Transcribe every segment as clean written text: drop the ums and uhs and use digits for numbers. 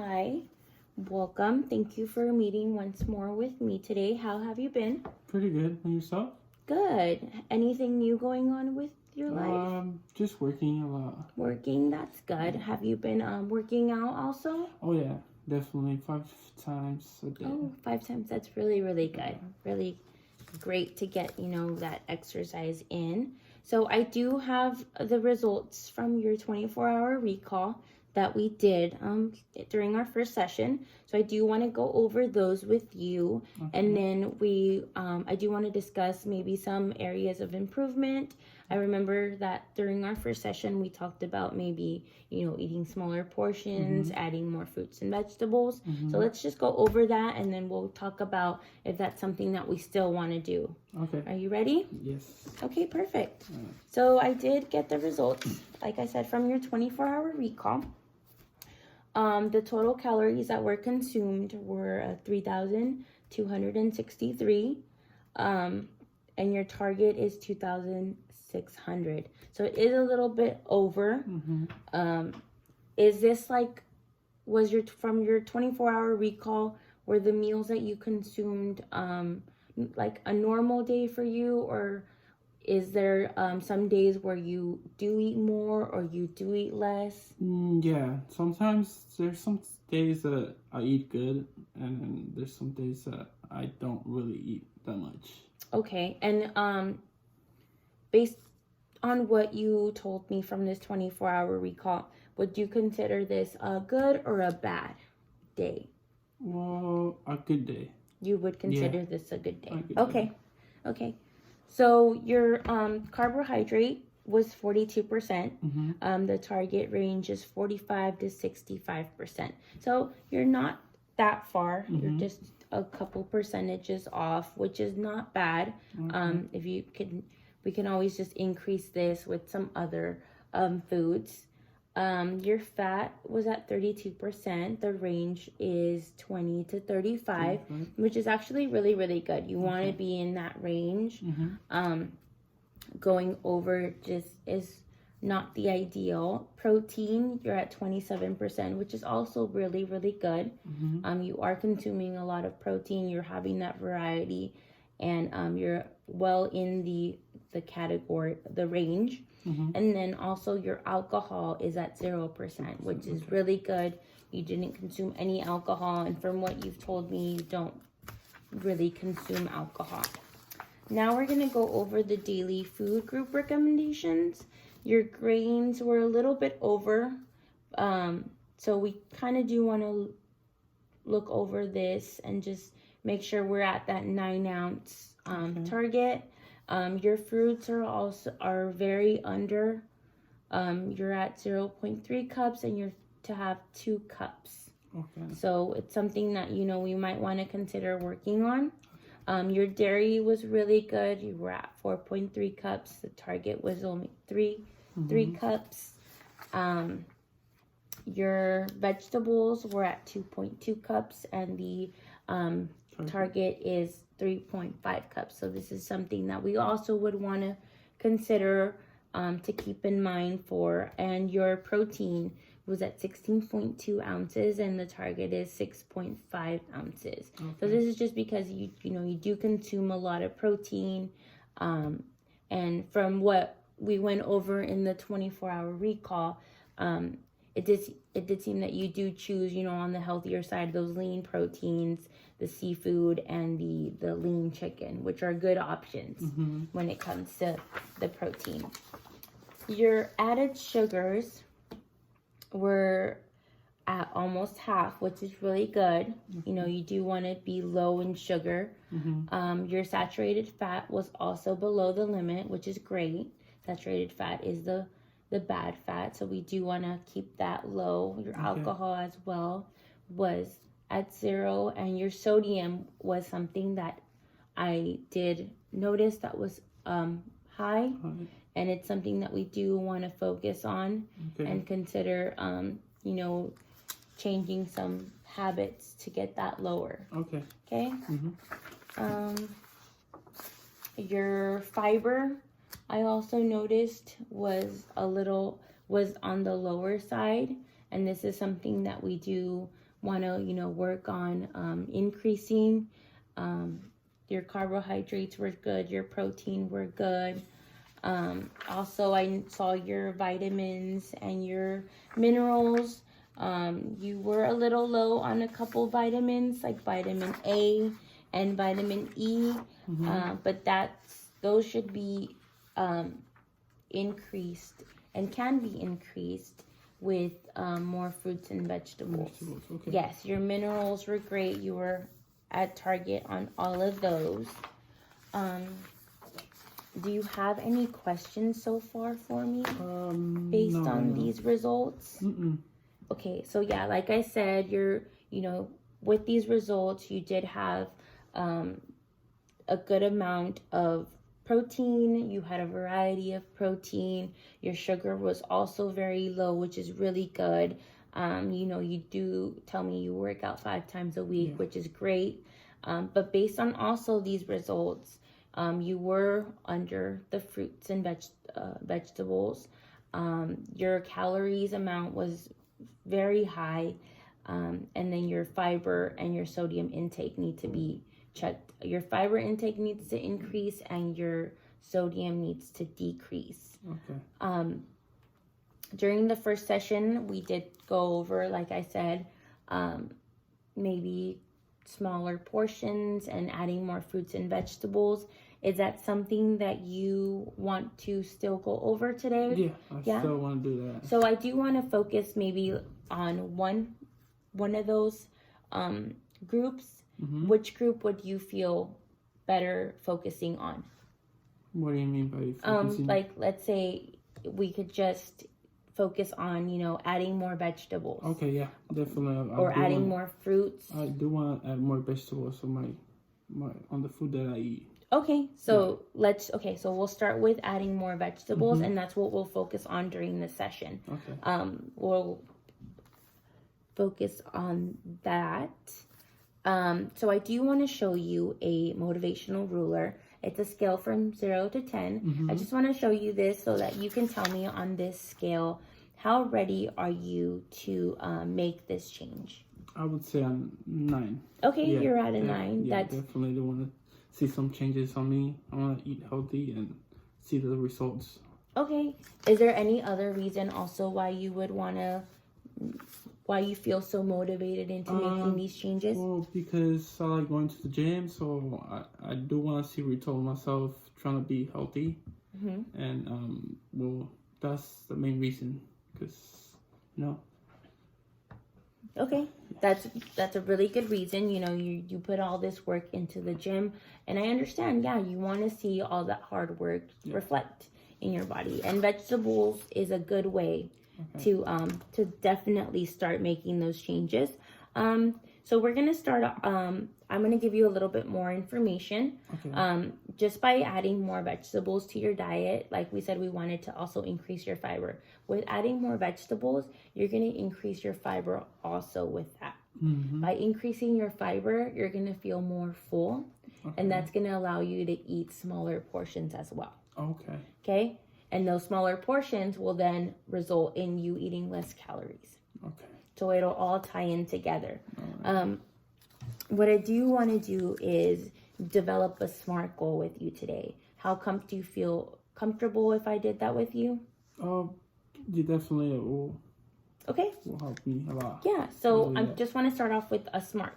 Hi, welcome. Thank you for meeting once more with me today. How have you been? Pretty good. And yourself? Good. Anything new going on with your life? Just working a lot. Working, that's good. Have you been working out also? Oh yeah, definitely 5 times a day. Oh, 5 times. That's really, really good. Really great to get, that exercise in. So I do have the results from your 24-hour recall that we did during our first session. So I do want to go over those with you. Okay. And then I do want to discuss maybe some areas of improvement. I remember that during our first session, we talked about maybe, eating smaller portions, adding more fruits and vegetables. So let's just go over that, and then we'll talk about if that's something that we still want to do. Okay. Are you ready? Yes. Okay, perfect. So I did get the results, like I said, from your 24-hour recall. The total calories that were consumed were 3,263. And your target is 2,600. So it is a little bit over. Is this from your 24-hour recall, were the meals that you consumed like a normal day for you, or is there some days where you do eat more or you do eat less? Yeah, sometimes there's some days that I eat good, and then there's some days that I don't really eat that much. Okay, and based on what you told me from this 24-hour recall, would you consider this a good or a bad day? Well, a good day. You would consider this a good day. Day. Okay. So your carbohydrate was 42%. The target range is 45 to 65%. So you're not that far. You're just a couple percentages off, which is not bad. If you can, we can always just increase this with some other foods. Your fat was at 32%. The range is 20 to 35, which is actually really, really good. You want to be in that range. Going over just is not the ideal. Protein, you're at 27%, which is also really, really good. You are consuming a lot of protein. You're having that variety, and you're well in the category, the range. And then also your alcohol is at 0%, which is really good. You didn't consume any alcohol, and from what you've told me, you don't really consume alcohol. Now we're going to go over the daily food group recommendations. Your grains were a little bit over, so we kind of do want to look over this and just make sure we're at that 9-ounce target. Your fruits are very under. You're at 0.3 cups, and you're to have 2 cups. So it's something that we might want to consider working on. Your dairy was really good. You were at 4.3 cups. The target was only 3 cups. Your vegetables were at 2.2 cups, and the target is 3.5 cups. So this is something that we also would want to consider to keep in mind for. And your protein was at 16.2 ounces, and the target is 6.5 ounces. So this is just because you do consume a lot of protein, and from what we went over in the 24-hour recall, it did seem that you do choose, on the healthier side, those lean proteins, the seafood, and the lean chicken, which are good options when it comes to the protein. Your added sugars were at almost half, which is really good. You do want to be low in sugar. Your saturated fat was also below the limit, which is great. Saturated fat is the bad fat, so we do want to keep that low. Your alcohol as well was at 0, and your sodium was something that I did notice that was high, and it's something that we do want to focus on and consider changing some habits to get that lower. Okay. Your fiber, I also noticed, was on the lower side, and this is something that we do want to, work on increasing. Your carbohydrates were good. Your protein were good. Also, I saw your vitamins and your minerals. You were a little low on a couple vitamins like vitamin A and vitamin E, but those should be increased and can be increased with more fruits and vegetables. Okay. Yes, your minerals were great. You were at target on all of those. Do you have any questions so far for me based on these results? Okay, so yeah, like I said, with these results, you did have a good amount of protein. You had a variety of protein. Your sugar was also very low, which is really good. You do tell me you work out 5 times a week, which is great. But based on also these results, you were under the fruits and vegetables. Your calories amount was very high. And then your fiber and your sodium intake need to be checked. Your fiber intake needs to increase and your sodium needs to decrease. Okay. During the first session, we did go over, like I said, maybe smaller portions and adding more fruits and vegetables. Is that something that you want to still go over today? Yeah, I still want to do that. So I do want to focus maybe on one of those groups. Which group would you feel better focusing on? What do you mean by focusing? Like, let's say we could just focus on, adding more vegetables. Okay, yeah, definitely. Or adding more fruits. I do want to add more vegetables on on the food that I eat. Okay, so so we'll start with adding more vegetables, and that's what we'll focus on during the session. Okay. We'll focus on that. So I do want to show you a motivational ruler. It's a scale from 0 to 10. I just want to show you this so that you can tell me on this scale, how ready are you to make this change? I would say a 9. Okay, you're at a 9. Yeah, definitely want to see some changes on me. I want to eat healthy and see the results. Okay. Is there any other reason also why you would why you feel so motivated into making these changes? Well, because I like going to the gym, so I do want to see results myself, trying to be healthy. And, well, that's the main reason, because, Okay, that's a really good reason. You put all this work into the gym, and I understand. Yeah, you want to see all that hard work reflect in your body, and vegetables is a good way to definitely start making those changes. So we're gonna start. I'm gonna give you a little bit more information. Just by adding more vegetables to your diet, like we said, we wanted to also increase your fiber. With adding more vegetables, you're gonna increase your fiber also with that. By increasing your fiber, you're gonna feel more full, and that's gonna allow you to eat smaller portions as well. Okay. And those smaller portions will then result in you eating less calories. So it'll all tie in together. What I do want to do is develop a SMART goal with you today. Do you feel comfortable if I did that with you? You definitely will help me a lot. Yeah, so I just want to start off with a SMART,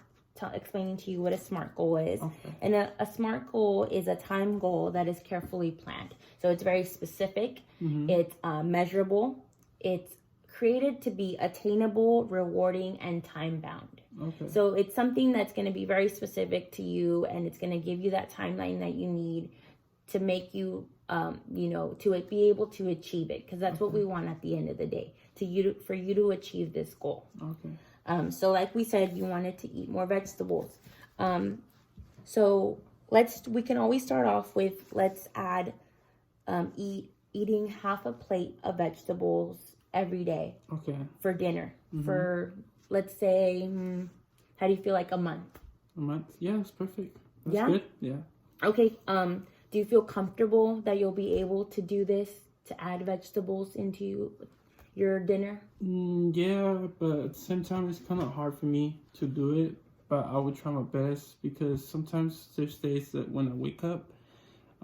explaining to you what a SMART goal is. And a SMART goal is a time goal that is carefully planned. So it's very specific, it's measurable, it's created to be attainable, rewarding, and time-bound. So it's something that's going to be very specific to you, and it's going to give you that timeline that you need to make you, to be able to achieve it, because that's what we want at the end of the day, for you to achieve this goal. So like we said, you wanted to eat more vegetables. So we can always start off with, let's add eating half a plate of vegetables every day for dinner. For, let's say, how do you feel, like a month? A month? Yeah, that's perfect. That's good. Yeah. Okay. Do you feel comfortable that you'll be able to do this, to add vegetables into your dinner? Yeah, but at the same time, it's kind of hard for me to do it. But I would try my best because sometimes there's days that when I wake up,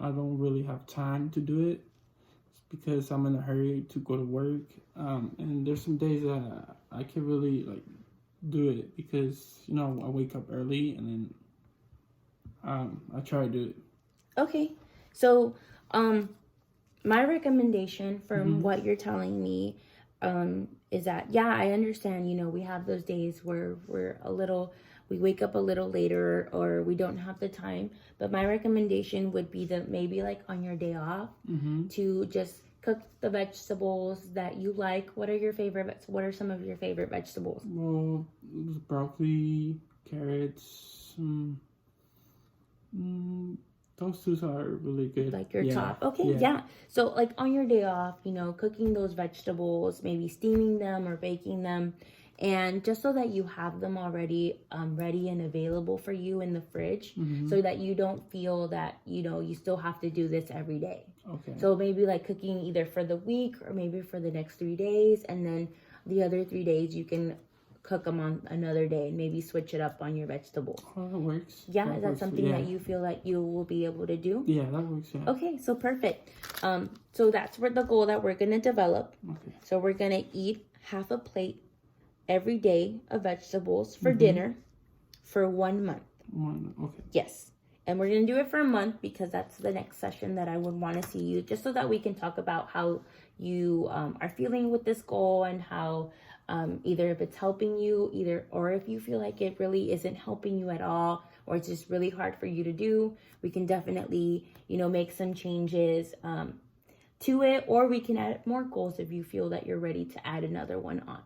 I don't really have time to do it because I'm in a hurry to go to work. And there's some days that I can really like do it because I wake up early and then I try to do it. Okay, so my recommendation from what you're telling me is that, yeah, I understand, we have those days where we wake up a little later or we don't have the time. But my recommendation would be that maybe like on your day off to just cook the vegetables that you like. What are some of your favorite vegetables? Well, broccoli, carrots, those two are really good. Like your top. Okay, yeah. So like on your day off, cooking those vegetables, maybe steaming them or baking them. And just so that you have them already ready and available for you in the fridge so that you don't feel that, you still have to do this every day. Okay. So maybe like cooking either for the week or maybe for the next 3 days. And then the other 3 days you can cook them on another day and maybe switch it up on your vegetables. Oh, that works. Yeah, is that something that you feel like you will be able to do? Yeah, that works, yeah. Okay, so perfect. So that's the goal that we're going to develop. Okay. So we're going to eat half a plate every day of vegetables for dinner for 1 month. Okay. Yes. And we're going to do it for a month because that's the next session that I would want to see you, just so that we can talk about how you are feeling with this goal and how either if it's helping you or if you feel like it really isn't helping you at all or it's just really hard for you to do, we can definitely, make some changes to it, or we can add more goals if you feel that you're ready to add another one on.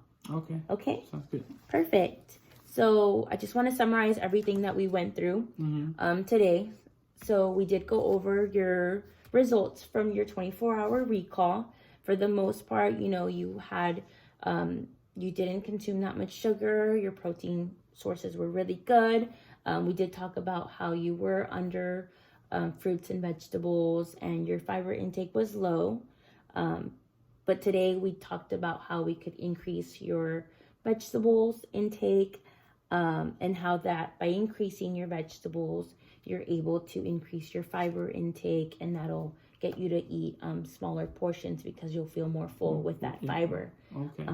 Okay. Sounds good. Perfect. So I just want to summarize everything that we went through today. So we did go over your results from your 24-hour recall. For the most part, you had you didn't consume that much sugar. Your protein sources were really good. We did talk about how you were under fruits and vegetables and your fiber intake was low. But today we talked about how we could increase your vegetables intake and how that by increasing your vegetables, you're able to increase your fiber intake, and that'll get you to eat smaller portions because you'll feel more full with that fiber. Okay.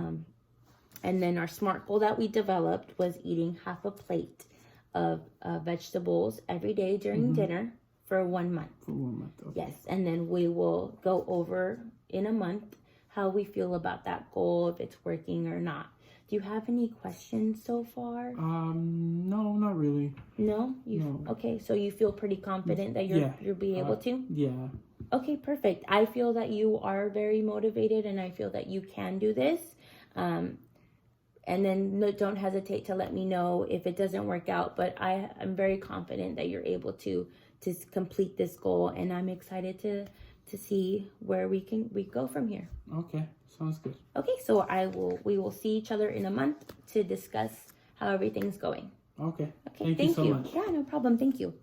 And then our SMART goal that we developed was eating half a plate of vegetables every day during dinner for 1 month. For 1 month, okay. Yes, and then we will go over in a month how we feel about that goal, if it's working or not. Do you have any questions so far? No, not really. No? No. Okay, so you feel pretty confident that you'll be able to? Yeah. Okay, perfect. I feel that you are very motivated and I feel that you can do this. And then don't hesitate to let me know if it doesn't work out. But I'm very confident that you're able to complete this goal, and I'm excited to see where we go from here. Okay, sounds good. Okay, so we will see each other in a month to discuss how everything's going. Okay. Okay, thank you. Thank you so much. Yeah, no problem. Thank you.